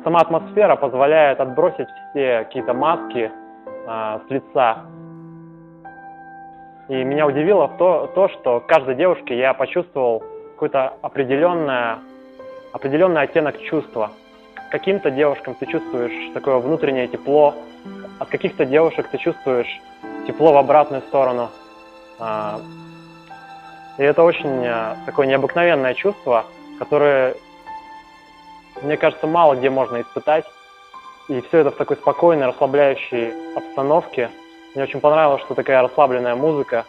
Сама атмосфера позволяет отбросить все какие-то маски с лица. И меня удивило то, что к каждой девушке я почувствовал какой-то определенный оттенок чувства. К каким-то девушкам ты чувствуешь такое внутреннее тепло, от каких-то девушек ты чувствуешь тепло в обратную сторону. И это очень такое необыкновенное чувство, которое, мне кажется, мало где можно испытать. И все это в такой спокойной, расслабляющей обстановке. Мне очень понравилось, что такая расслабленная музыка.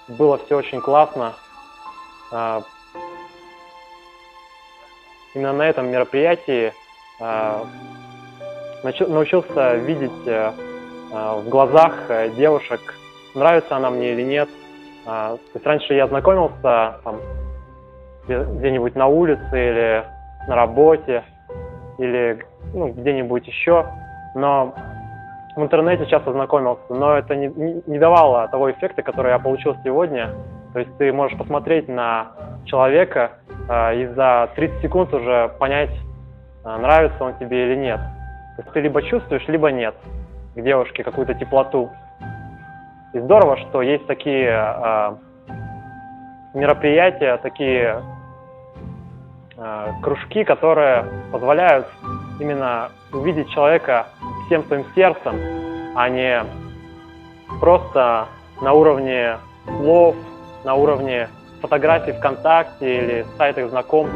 Было все очень классно. Именно на этом мероприятии научился видеть в глазах девушек, нравится она мне или нет. То есть раньше я знакомился там, где-нибудь на улице или на работе, или где-нибудь еще, но в интернете часто знакомился, но это не давало того эффекта, который я получил сегодня. То есть ты можешь посмотреть на человека и за 30 секунд уже понять, нравится он тебе или нет. То есть ты либо чувствуешь, либо нет к девушке какую-то теплоту. И здорово, что есть такие мероприятия, такие кружки, которые позволяют именно увидеть человека всем своим сердцем, а не просто на уровне слов, на уровне фотографий ВКонтакте или сайтах знакомств.